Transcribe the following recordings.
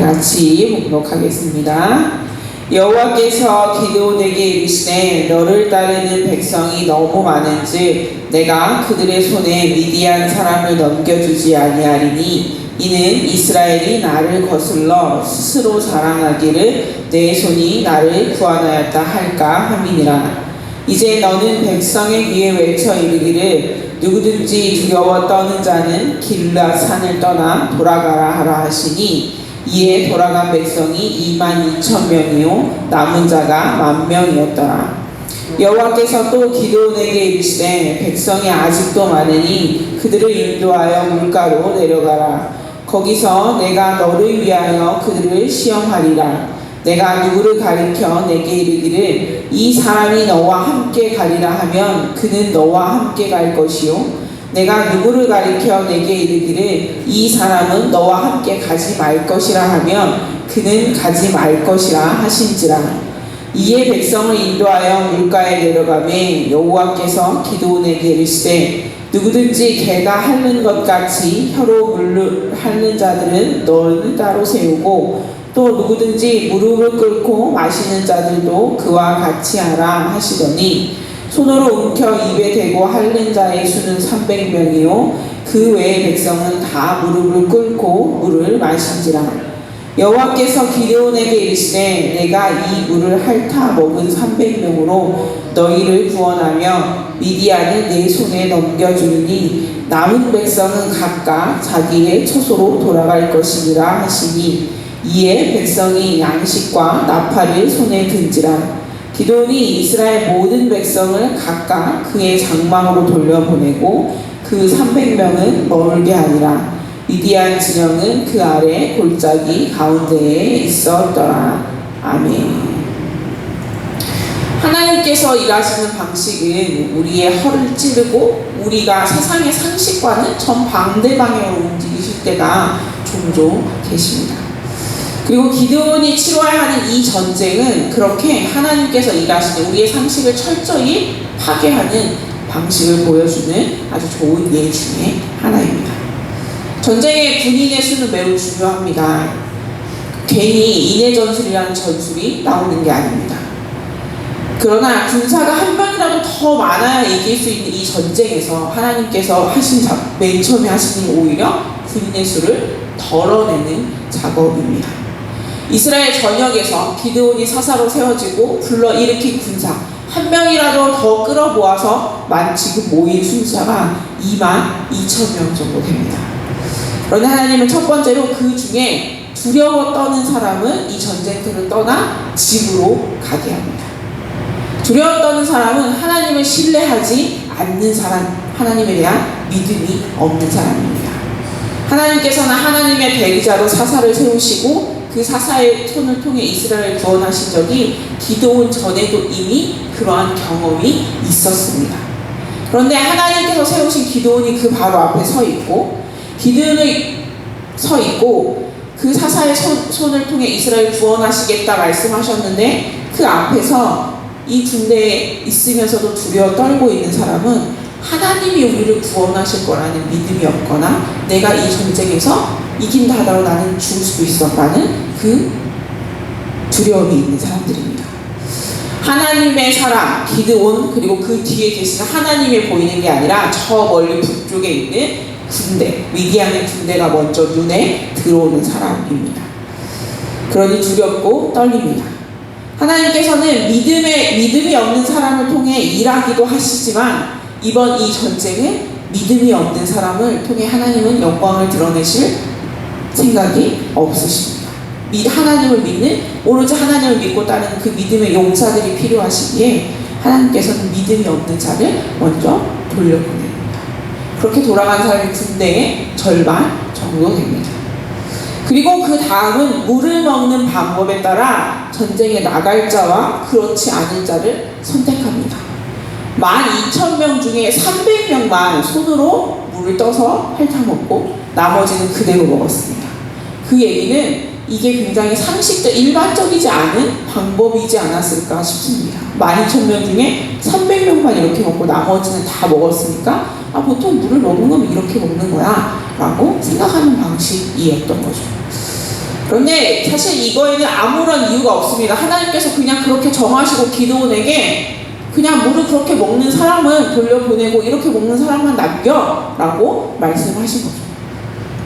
같이 봉독하겠습니다. 여호와께서 기드온에게 이르시되 너를 따르는 백성이 너무 많은즉 내가 그들의 손에 미디안 사람을 넘겨주지 아니하리니 이는 이스라엘이 나를 거슬러 스스로 자랑하기를 내 손이 나를 구원하였다 할까 함이니라. 이제 너는 백성의 귀에 외쳐 이르기를 누구든지 두려워 떠는 자는 길르앗 산을 떠나 돌아가라 하라 하시니 이에 돌아간 백성이 22,000명이요 남은 자가 10,000명이었더라. 여호와께서 또 기드온에게 이르시되 백성이 아직도 많으니 그들을 인도하여 물가로 내려가라. 거기서 내가 너를 위하여 그들을 시험하리라. 내가 누구를 가리켜 내게 이르기를 이 사람이 너와 함께 가리라 하면 그는 너와 함께 갈 것이요 내가 누구를 가리켜 내게 이르기를 이 사람은 너와 함께 가지 말 것이라 하면 그는 가지 말 것이라 하신지라. 이에 백성을 인도하여 물가에 내려가매 여호와께서 기드온에게 이르시되 누구든지 개가 핥는 것 같이 혀로 물을 핥는 자들은 너를 따로 세우고 또 누구든지 무릎을 꿇고 마시는 자들도 그와 같이 하라 하시더니 손으로 움켜 입에 대고 핥는 자의 수는 300명이요 그 외의 백성은 다 무릎을 꿇고 물을 마신지라. 여호와께서 기드온에게 이르시되 내가 이 물을 핥아 먹은 300명으로 너희를 구원하며 미디안을 내 손에 넘겨주리니 남은 백성은 각각 자기의 처소로 돌아갈 것이니라 하시니 이에 백성이 양식과 나팔을 손에 든지라. 기드온이 이스라엘 모든 백성을 각각 그의 장막으로 돌려보내고 그 300명은 머물게 하니라. 미디안 진영은 그 아래 골짜기 가운데에 있었더라. 아멘. 하나님께서 일하시는 방식은 우리의 허를 찌르고 우리가 세상의 상식과는 정반대 방향으로 움직이실 때가 종종 계십니다. 그리고 기드온이 치러야 하는 이 전쟁은 그렇게 하나님께서 일하시는 우리의 상식을 철저히 파괴하는 방식을 보여주는 아주 좋은 예 중에 하나입니다. 전쟁의 군인의 수는 매우 중요합니다. 괜히 인해전술이라는 전술이 나오는 게 아닙니다. 그러나 군사가 한 명이라도 더 많아야 이길 수 있는 이 전쟁에서 하나님께서 맨 처음에 하신 일 오히려 군인의 수를 덜어내는 작업입니다. 이스라엘 전역에서 기드온이 사사로 세워지고 불러일으킨 군사 한 명이라도 더 끌어모아서 지금 모인 숫자가 22,000명 정도 됩니다. 그런데 하나님은 첫 번째로 그 중에 두려워 떠는 사람은 이 전쟁터를 떠나 집으로 가게 합니다. 두려워 떠는 사람은 하나님을 신뢰하지 않는 사람, 하나님에 대한 믿음이 없는 사람입니다. 하나님께서는 하나님의 대리자로 사사를 세우시고 그 사사의 손을 통해 이스라엘을 구원하신 적이 기드온 전에도 이미 그러한 경험이 있었습니다. 그런데 하나님께서 세우신 기드온이 그 바로 앞에 서 있고 기드온이 서 있고 그 사사의 손을 통해 이스라엘을 구원하시겠다 말씀하셨는데 그 앞에서 이 군대에 있으면서도 두려워 떨고 있는 사람은 하나님이 우리를 구원하실 거라는 믿음이 없거나 내가 이 전쟁에서 이긴다 하더라도 나는 죽을 수도 있어라는 그 두려움이 있는 사람들입니다. 하나님의 사람 기드온 그리고 그 뒤에 계시는 하나님이 보이는 게 아니라 저 멀리 북쪽에 있는 군대 미디안의 군대가 먼저 눈에 들어오는 사람입니다. 그러니 두렵고 떨립니다. 하나님께서는 믿음이 없는 사람을 통해 일하기도 하시지만 이번 이 전쟁은 믿음이 없는 사람을 통해 하나님은 영광을 드러내실 생각이 없으십니다. 하나님을 믿는 오로지 하나님을 믿고 따르는 그 믿음의 용사들이 필요하시기에 하나님께서는 믿음이 없는 자를 먼저 돌려보냅니다. 그렇게 돌아간 사람이 군대의 절반 정도 됩니다. 그리고 그 다음은 물을 먹는 방법에 따라 전쟁에 나갈 자와 그렇지 않은 자를 선택합니다. 12,000명 중에 300명만 손으로 물을 떠서 핥아먹고 나머지는 그대로 먹었습니다. 그 얘기는 이게 굉장히 일반적이지 않은 방법이지 않았을까 싶습니다. 12,000명 중에 300명만 이렇게 먹고 나머지는 다 먹었으니까 보통 물을 먹는 건 이렇게 먹는 거야 라고 생각하는 방식이었던 거죠. 그런데 사실 이거에는 아무런 이유가 없습니다. 하나님께서 그냥 그렇게 정하시고 기드온에게 그냥 물을 그렇게 먹는 사람은 돌려보내고 이렇게 먹는 사람만 남겨라고 말씀하신 거죠.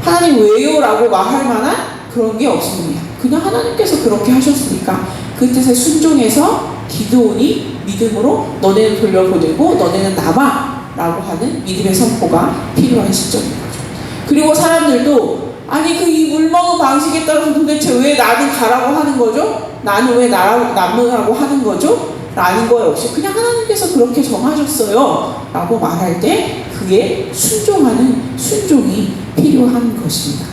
하나님 왜요? 라고 말할 만한 그런 게 없습니다. 그냥 하나님께서 그렇게 하셨으니까 그 뜻에 순종해서 기드온이 믿음으로 너네는 돌려보내고 너네는 남아 라고 하는 믿음의 선포가 필요한 시점인 거죠. 그리고 사람들도 아니 그 이 물 먹은 방식에 따라서 도대체 왜 나는 가라고 하는 거죠? 나는 왜 남으라고 하는 거죠? 라는 거에 없이 그냥 하나님께서 그렇게 정하셨어요 라고 말할 때 그에 순종하는 순종이 필요한 것입니다.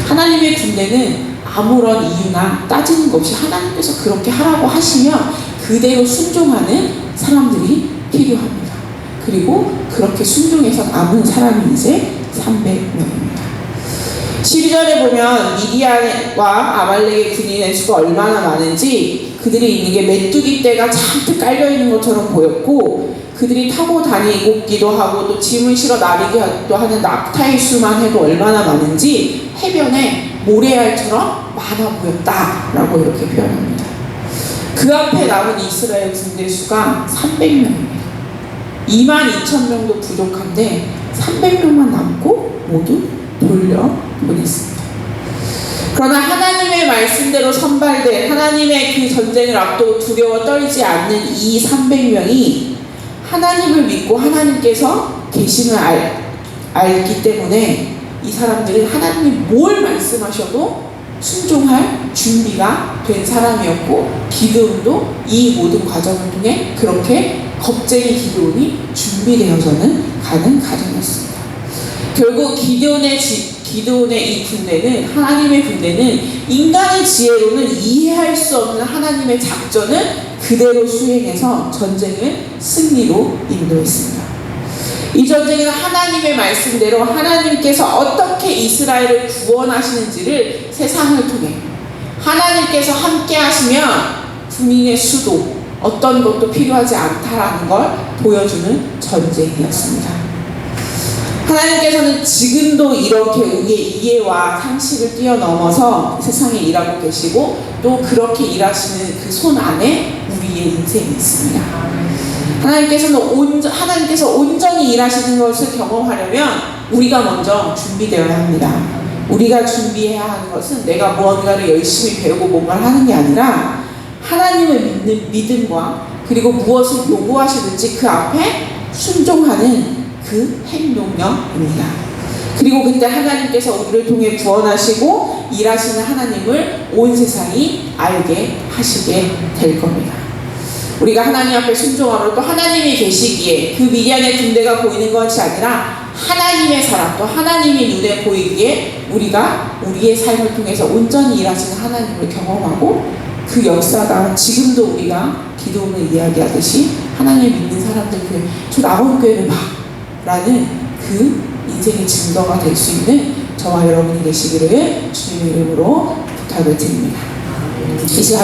하나님의 군대는 아무런 이유나 따지는 것 없이 하나님께서 그렇게 하라고 하시면 그대로 순종하는 사람들이 필요합니다. 그리고 그렇게 순종해서 남은 사람이 이제 300명입니다. 12절에 보면 미디안과 아말렉의 군인의 수가 얼마나 많은지 그들이 있는 게 메뚜기 떼가 잔뜩 깔려있는 것처럼 보였고 그들이 타고 다니기도 하고 또 짐을 실어 나르기도 하는 낙타의 수만 해도 얼마나 많은지 해변에 모래알처럼 많아 보였다라고 이렇게 표현합니다. 그 앞에 남은 이스라엘 군대 수가 300명입니다. 22,000명도 부족한데 300명만 남고 모두 돌려보냈습니다. 그러나 하나님의 말씀대로 선발된 하나님의 그 전쟁을 앞두고 두려워 떨지 않는 이 300명이 하나님을 믿고 하나님께서 계심을 알기 때문에 이 사람들은 하나님이 뭘 말씀하셔도 순종할 준비가 된 사람이었고 기드온도 이 모든 과정을 통해 그렇게 겁쟁이 기드온이 준비되어서는 가는 과정이었습니다. 결국 기드온의 이 군대는 하나님의 군대는 인간의 지혜로는 이해할 수 없는 하나님의 작전을 그대로 수행해서 전쟁을 승리로 인도했습니다. 이 전쟁은 하나님의 말씀대로 하나님께서 어떻게 이스라엘을 구원하시는지를 세상을 통해 하나님께서 함께 하시면 군인의 수도 어떤 것도 필요하지 않다라는 걸 보여주는 전쟁이었습니다. 하나님께서는 지금도 이렇게 우리의 이해와 상식을 뛰어넘어서 세상에 일하고 계시고 또 그렇게 일하시는 그 손 안에 우리의 인생이 있습니다. 하나님께서 온전히 일하시는 것을 경험하려면 우리가 먼저 준비되어야 합니다. 우리가 준비해야 하는 것은 내가 무언가를 열심히 배우고 뭔가를 하는 게 아니라 하나님을 믿는 믿음과 그리고 무엇을 요구하시는지 그 앞에 순종하는 그 행동력입니다. 그리고 그때 하나님께서 우리를 통해 구원하시고 일하시는 하나님을 온 세상이 알게 하시게 될 겁니다. 우리가 하나님 앞에 순종하러 또 하나님이 계시기에 그 미디안의 군대가 보이는 것이 아니라 하나님의 사람 또 하나님이 눈에 보이기에 우리가 우리의 삶을 통해서 온전히 일하시는 하나님을 경험하고 그 역사가 지금도 우리가 기도문을 이야기하듯이 하나님을 믿는 사람들 교회 저 나온 교회를 봐 라는 그 인생의 증거가 될 수 있는 저와 여러분이 되시기를 주님의 이름으로 부탁을 드립니다.